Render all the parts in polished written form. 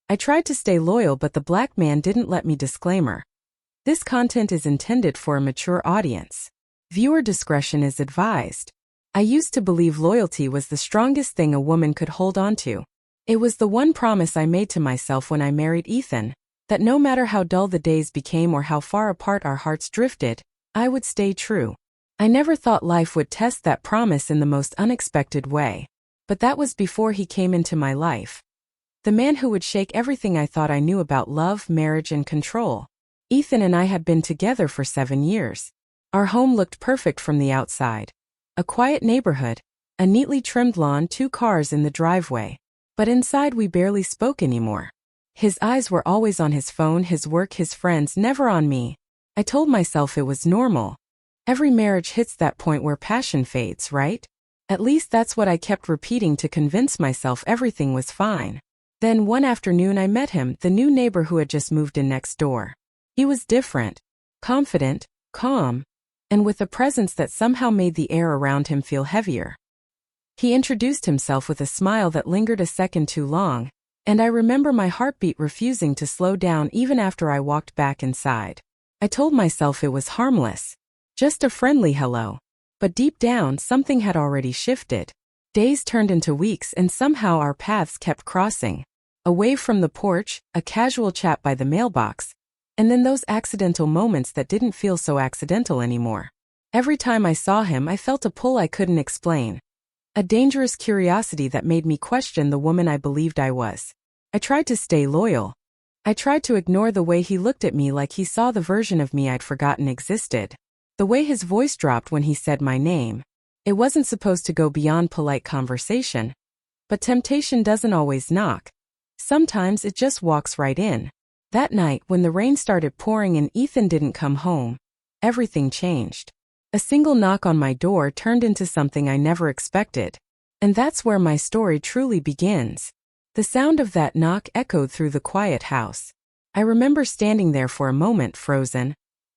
I tried to stay loyal, but the black man didn't let me. Disclaimer: this content is intended for a mature audience. Viewer discretion is advised. I used to believe loyalty was the strongest thing a woman could hold on to. It was the one promise I made to myself when I married Ethan, that no matter how dull the days became or how far apart our hearts drifted, I would stay true. I never thought life would test that promise in the most unexpected way. But that was before he came into my life. The man who would shake everything I thought I knew about love, marriage, and control. Ethan and I had been together for 7 years. Our home looked perfect from the outside. A quiet neighborhood, a neatly trimmed lawn, 2 cars in the driveway. But inside we barely spoke anymore. His eyes were always on his phone, his work, his friends, never on me. I told myself it was normal. Every marriage hits that point where passion fades, right? At least that's what I kept repeating to convince myself everything was fine. Then one afternoon I met him, the new neighbor who had just moved in next door. He was different, confident, calm, and with a presence that somehow made the air around him feel heavier. He introduced himself with a smile that lingered a second too long, and I remember my heartbeat refusing to slow down even after I walked back inside. I told myself it was harmless, just a friendly hello. But deep down, something had already shifted. Days turned into weeks, and somehow our paths kept crossing. A wave from the porch, a casual chat by the mailbox, and then those accidental moments that didn't feel so accidental anymore. Every time I saw him, I felt a pull I couldn't explain. A dangerous curiosity that made me question the woman I believed I was. I tried to stay loyal. I tried to ignore the way he looked at me, like he saw the version of me I'd forgotten existed. The way his voice dropped when he said my name. It wasn't supposed to go beyond polite conversation. But temptation doesn't always knock. Sometimes it just walks right in. That night, when the rain started pouring and Ethan didn't come home, everything changed. A single knock on my door turned into something I never expected. And that's where my story truly begins. The sound of that knock echoed through the quiet house. I remember standing there for a moment, frozen,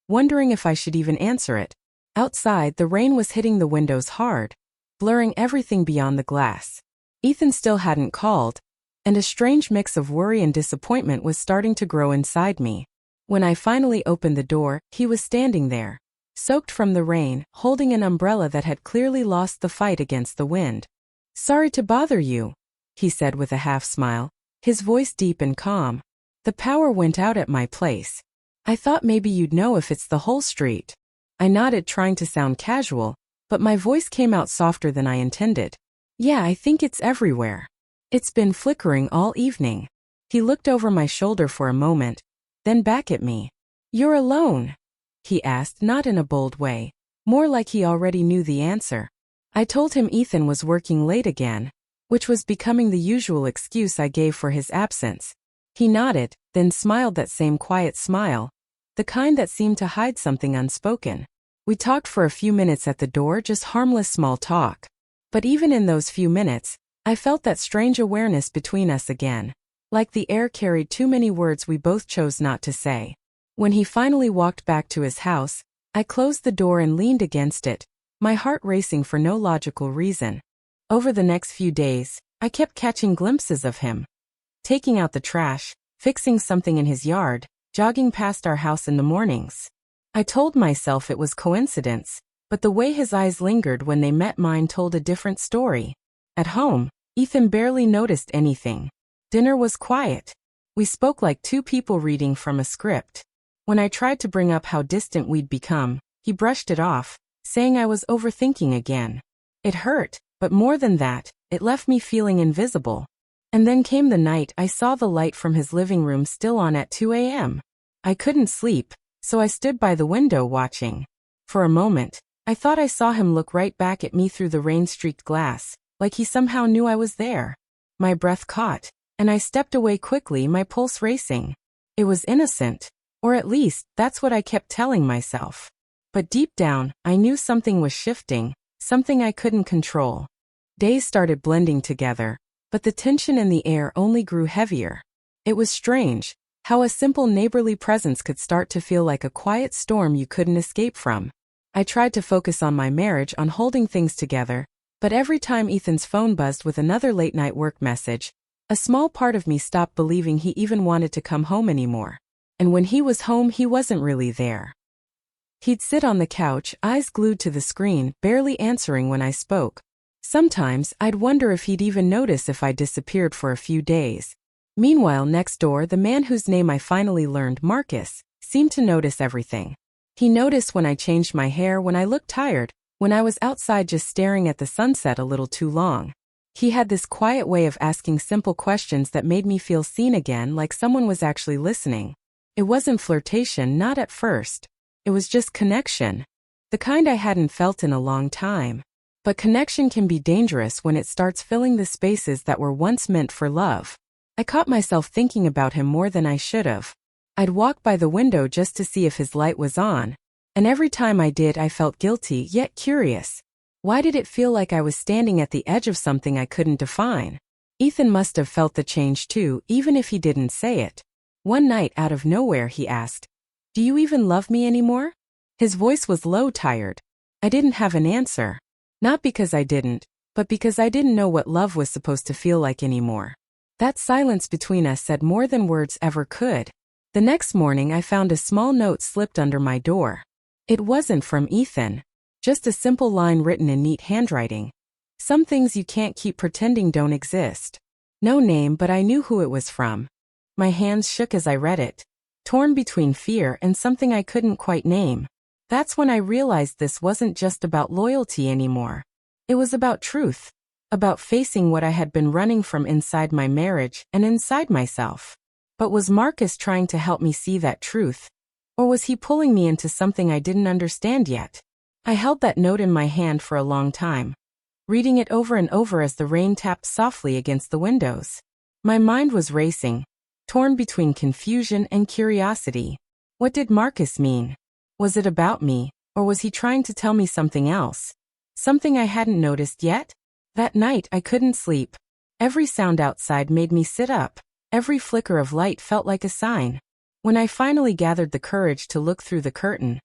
wondering if I should even answer it. Outside, the rain was hitting the windows hard, blurring everything beyond the glass. Ethan still hadn't called, and a strange mix of worry and disappointment was starting to grow inside me. When I finally opened the door, he was standing there, soaked from the rain, holding an umbrella that had clearly lost the fight against the wind. "Sorry to bother you," he said with a half smile, his voice deep and calm. "The power went out at my place. I thought maybe you'd know if it's the whole street." I nodded, trying to sound casual, but my voice came out softer than I intended. "Yeah, I think it's everywhere. It's been flickering all evening." He looked over my shoulder for a moment, then back at me. "You're alone?" he asked, not in a bold way, more like he already knew the answer. I told him Ethan was working late again, which was becoming the usual excuse I gave for his absence. He nodded, then smiled, that same quiet smile, the kind that seemed to hide something unspoken. We talked for a few minutes at the door, just harmless small talk. But even in those few minutes, I felt that strange awareness between us again. Like the air carried too many words we both chose not to say. When he finally walked back to his house, I closed the door and leaned against it, my heart racing for no logical reason. Over the next few days, I kept catching glimpses of him. Taking out the trash, fixing something in his yard, jogging past our house in the mornings. I told myself it was coincidence, but the way his eyes lingered when they met mine told a different story. At home, Ethan barely noticed anything. Dinner was quiet. We spoke like two people reading from a script. When I tried to bring up how distant we'd become, he brushed it off, saying I was overthinking again. It hurt, but more than that, it left me feeling invisible. And then came the night I saw the light from his living room still on at 2 a.m. I couldn't sleep, so I stood by the window watching. For a moment, I thought I saw him look right back at me through the rain-streaked glass, like he somehow knew I was there. My breath caught, and I stepped away quickly, my pulse racing. It was innocent, or at least, that's what I kept telling myself. But deep down, I knew something was shifting, something I couldn't control. Days started blending together, but the tension in the air only grew heavier. It was strange, how a simple neighborly presence could start to feel like a quiet storm you couldn't escape from. I tried to focus on my marriage, on holding things together, but every time Ethan's phone buzzed with another late-night work message, A small part of me stopped believing he even wanted to come home anymore. And when he was home, he wasn't really there. He'd sit on the couch, eyes glued to the screen, barely answering when I spoke. Sometimes, I'd wonder if he'd even notice if I disappeared for a few days. Meanwhile, next door, the man whose name I finally learned, Marcus, seemed to notice everything. He noticed when I changed my hair, when I looked tired, when I was outside just staring at the sunset a little too long. He had this quiet way of asking simple questions that made me feel seen again, like someone was actually listening. It wasn't flirtation, not at first. It was just connection. The kind I hadn't felt in a long time. But connection can be dangerous when it starts filling the spaces that were once meant for love. I caught myself thinking about him more than I should have. I'd walk by the window just to see if his light was on, and every time I did I felt guilty yet curious. Why did it feel like I was standing at the edge of something I couldn't define? Ethan must have felt the change too, even if he didn't say it. One night out of nowhere he asked, "Do you even love me anymore?" His voice was low, tired. I didn't have an answer. Not because I didn't, but because I didn't know what love was supposed to feel like anymore. That silence between us said more than words ever could. The next morning I found a small note slipped under my door. It wasn't from Ethan. Just a simple line written in neat handwriting. Some things you can't keep pretending don't exist. No name, but I knew who it was from. My hands shook as I read it, torn between fear and something I couldn't quite name. That's when I realized this wasn't just about loyalty anymore. It was about truth. About facing what I had been running from inside my marriage and inside myself. But was Marcus trying to help me see that truth? Or was he pulling me into something I didn't understand yet? I held that note in my hand for a long time, reading it over and over as the rain tapped softly against the windows. My mind was racing, torn between confusion and curiosity. What did Marcus mean? Was it about me, or was he trying to tell me something else? Something I hadn't noticed yet? That night I couldn't sleep. Every sound outside made me sit up. Every flicker of light felt like a sign. When I finally gathered the courage to look through the curtain,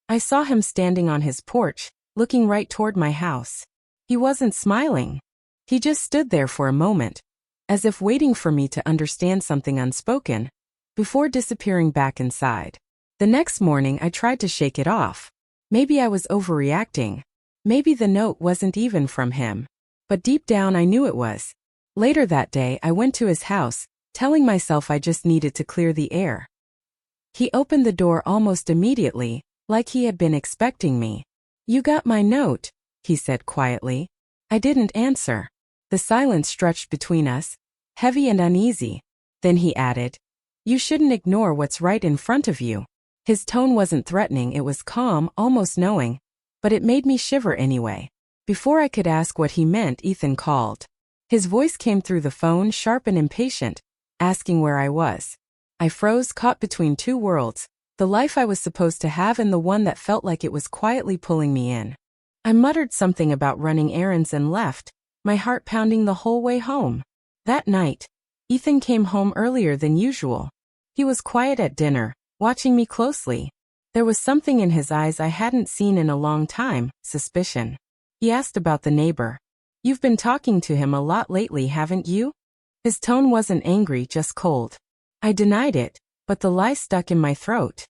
I saw him standing on his porch, looking right toward my house. He wasn't smiling. He just stood there for a moment, as if waiting for me to understand something unspoken, before disappearing back inside. The next morning I tried to shake it off. Maybe I was overreacting. Maybe the note wasn't even from him. But deep down I knew it was. Later that day I went to his house, telling myself I just needed to clear the air. He opened the door almost immediately, like he had been expecting me. "You got my note," he said quietly. I didn't answer. The silence stretched between us, heavy and uneasy. Then he added, "You shouldn't ignore what's right in front of you." His tone wasn't threatening, it was calm, almost knowing, but it made me shiver anyway. Before I could ask what he meant, Ethan called. His voice came through the phone, sharp and impatient, asking where I was. I froze, caught between two worlds, the life I was supposed to have and the one that felt like it was quietly pulling me in. I muttered something about running errands and left, my heart pounding the whole way home. That night, Ethan came home earlier than usual. He was quiet at dinner, watching me closely. There was something in his eyes I hadn't seen in a long time, suspicion. He asked about the neighbor. "You've been talking to him a lot lately, haven't you?" His tone wasn't angry, just cold. I denied it, but the lie stuck in my throat.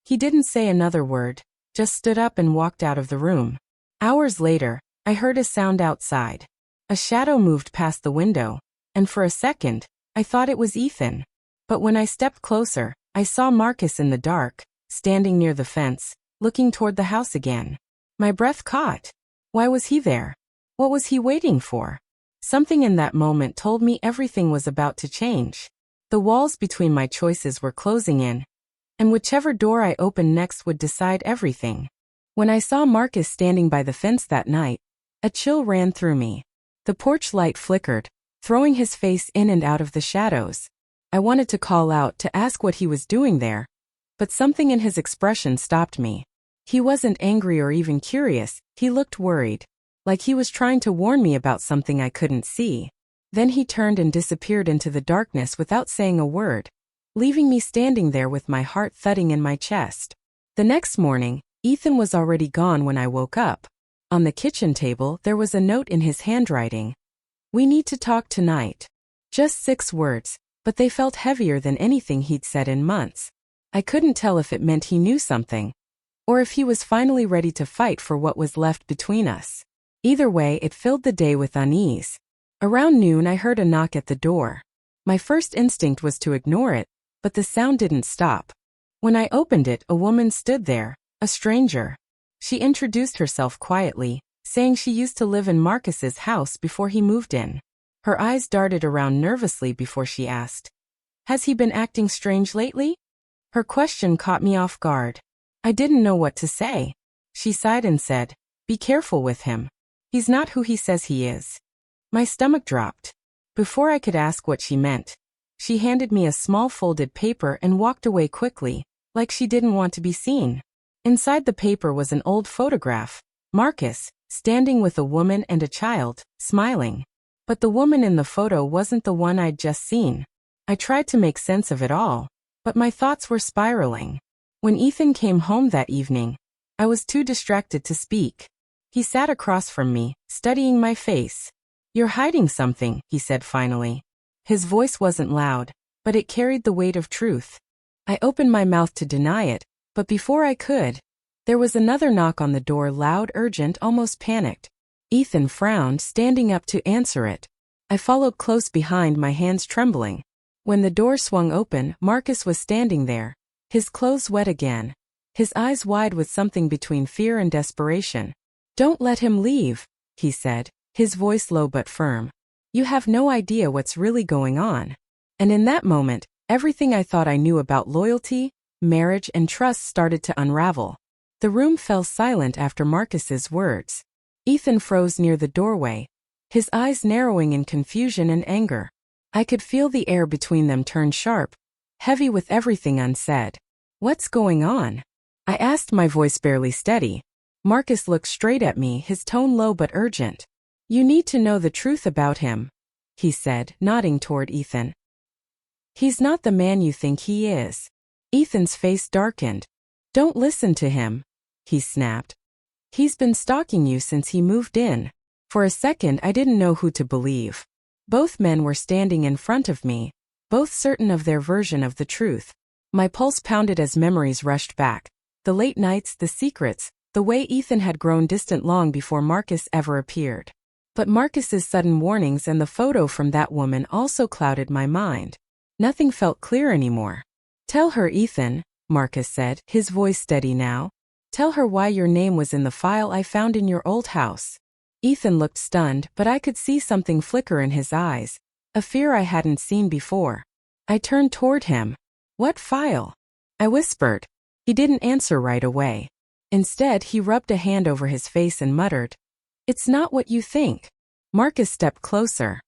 He didn't say another word, just stood up and walked out of the room. Hours later, I heard a sound outside. A shadow moved past the window, and for a second, I thought it was Ethan. But when I stepped closer, I saw Marcus in the dark, standing near the fence, looking toward the house again. My breath caught. Why was he there? What was he waiting for? Something in that moment told me everything was about to change. The walls between my choices were closing in, and whichever door I opened next would decide everything. When I saw Marcus standing by the fence that night, a chill ran through me. The porch light flickered, throwing his face in and out of the shadows. I wanted to call out to ask what he was doing there, but something in his expression stopped me. He wasn't angry or even curious, he looked worried, like he was trying to warn me about something I couldn't see. Then he turned and disappeared into the darkness without saying a word, leaving me standing there with my heart thudding in my chest. The next morning, Ethan was already gone when I woke up. On the kitchen table, there was a note in his handwriting. "We need to talk tonight. Just 6 words, but they felt heavier than anything he'd said in months. I couldn't tell if it meant he knew something, or if he was finally ready to fight for what was left between us. Either way, it filled the day with unease. Around noon, I heard a knock at the door. My first instinct was to ignore it, but the sound didn't stop. When I opened it, a woman stood there, a stranger. She introduced herself quietly, saying she used to live in Marcus's house before he moved in. Her eyes darted around nervously before she asked, "Has he been acting strange lately?" Her question caught me off guard. I didn't know what to say. She sighed and said, "Be careful with him. He's not who he says he is." My stomach dropped. Before I could ask what she meant, she handed me a small folded paper and walked away quickly, like she didn't want to be seen. Inside the paper was an old photograph, Marcus, standing with a woman and a child, smiling. But the woman in the photo wasn't the one I'd just seen. I tried to make sense of it all, but my thoughts were spiraling. When Ethan came home that evening, I was too distracted to speak. He sat across from me, studying my face. "You're hiding something," he said finally. His voice wasn't loud, but it carried the weight of truth. I opened my mouth to deny it, but before I could, there was another knock on the door, loud, urgent, almost panicked. Ethan frowned, standing up to answer it. I followed close behind, my hands trembling. When the door swung open, Marcus was standing there, his clothes wet again, his eyes wide with something between fear and desperation. "Don't let him leave," he said, his voice low but firm. "You have no idea what's really going on." And in that moment, everything I thought I knew about loyalty, marriage, and trust started to unravel. The room fell silent after Marcus's words. Ethan froze near the doorway, his eyes narrowing in confusion and anger. I could feel the air between them turn sharp, heavy with everything unsaid. "What's going on?" I asked, my voice barely steady. Marcus looked straight at me, his tone low but urgent. "You need to know the truth about him," he said, nodding toward Ethan. "He's not the man you think he is." Ethan's face darkened. "Don't listen to him," he snapped. "He's been stalking you since he moved in." For a second, I didn't know who to believe. Both men were standing in front of me, both certain of their version of the truth. My pulse pounded as memories rushed back. The late nights, the secrets, the way Ethan had grown distant long before Marcus ever appeared. But Marcus's sudden warnings and the photo from that woman also clouded my mind. Nothing felt clear anymore. "Tell her, Ethan," Marcus said, his voice steady now. "Tell her why your name was in the file I found in your old house." Ethan looked stunned, but I could see something flicker in his eyes, a fear I hadn't seen before. I turned toward him. "What file?" I whispered. He didn't answer right away. Instead, he rubbed a hand over his face and muttered, "It's not what you think." Marcus stepped closer.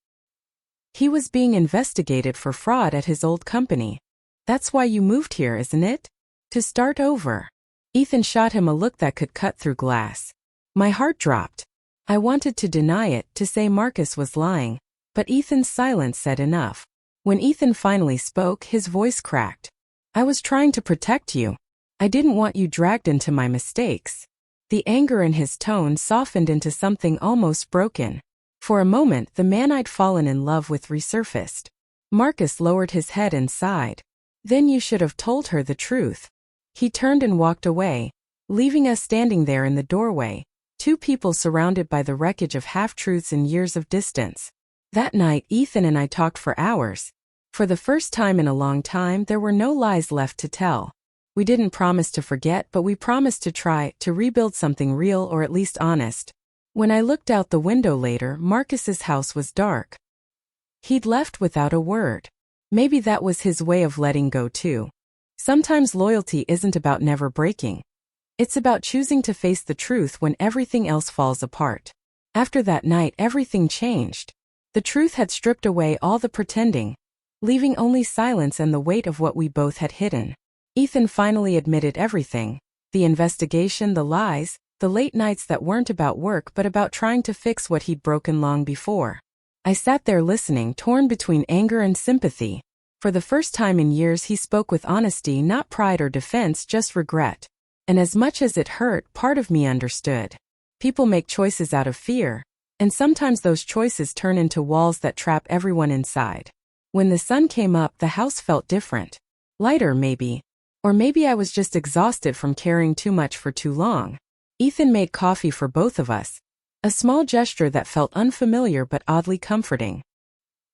"He was being investigated for fraud at his old company. That's why you moved here, isn't it? To start over." Ethan shot him a look that could cut through glass. My heart dropped. I wanted to deny it, to say Marcus was lying, but Ethan's silence said enough. When Ethan finally spoke, his voice cracked. "I was trying to protect you. I didn't want you dragged into my mistakes." The anger in his tone softened into something almost broken. For a moment, the man I'd fallen in love with resurfaced. Marcus lowered his head and sighed. "Then you should have told her the truth." He turned and walked away, leaving us standing there in the doorway, two people surrounded by the wreckage of half-truths and years of distance. That night, Ethan and I talked for hours. For the first time in a long time, there were no lies left to tell. We didn't promise to forget, but we promised to try to rebuild something real, or at least honest. When I looked out the window later, Marcus's house was dark. He'd left without a word. Maybe that was his way of letting go too. Sometimes loyalty isn't about never breaking. It's about choosing to face the truth when everything else falls apart. After that night, everything changed. The truth had stripped away all the pretending, leaving only silence and the weight of what we both had hidden. Ethan finally admitted everything: the investigation, the lies, the late nights that weren't about work but about trying to fix what he'd broken long before. I sat there listening, torn between anger and sympathy. For the first time in years, he spoke with honesty, not pride or defense, just regret. And as much as it hurt, part of me understood. People make choices out of fear, and sometimes those choices turn into walls that trap everyone inside. When the sun came up, the house felt different. Lighter, maybe. Or maybe I was just exhausted from carrying too much for too long. Ethan made coffee for both of us. A small gesture that felt unfamiliar but oddly comforting.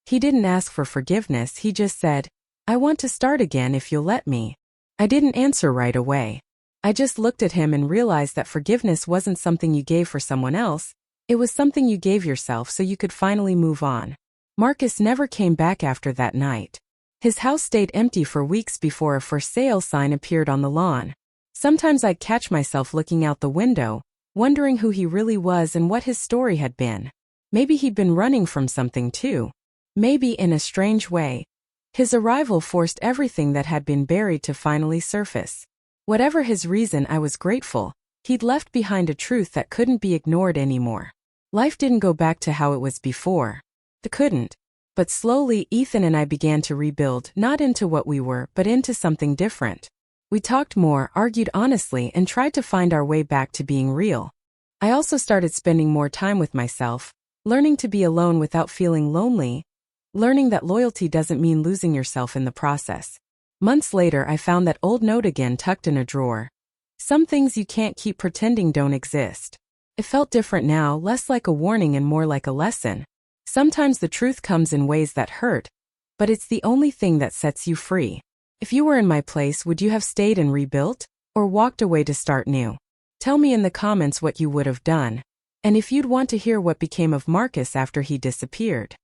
He didn't ask for forgiveness, he just said, "I want to start again if you'll let me." I didn't answer right away. I just looked at him and realized that forgiveness wasn't something you gave for someone else, it was something you gave yourself so you could finally move on. Marcus never came back after that night. His house stayed empty for weeks before a for sale sign appeared on the lawn. Sometimes I'd catch myself looking out the window, wondering who he really was and what his story had been. Maybe he'd been running from something too. Maybe in a strange way. His arrival forced everything that had been buried to finally surface. Whatever his reason, I was grateful. He'd left behind a truth that couldn't be ignored anymore. Life didn't go back to how it was before. It couldn't. But slowly, Ethan and I began to rebuild, not into what we were, but into something different. We talked more, argued honestly, and tried to find our way back to being real. I also started spending more time with myself, learning to be alone without feeling lonely, learning that loyalty doesn't mean losing yourself in the process. Months later, I found that old note again tucked in a drawer. Some things you can't keep pretending don't exist. It felt different now, less like a warning and more like a lesson. Sometimes the truth comes in ways that hurt, but it's the only thing that sets you free. If you were in my place, would you have stayed and rebuilt, or walked away to start new? Tell me in the comments what you would have done, and if you'd want to hear what became of Marcus after he disappeared.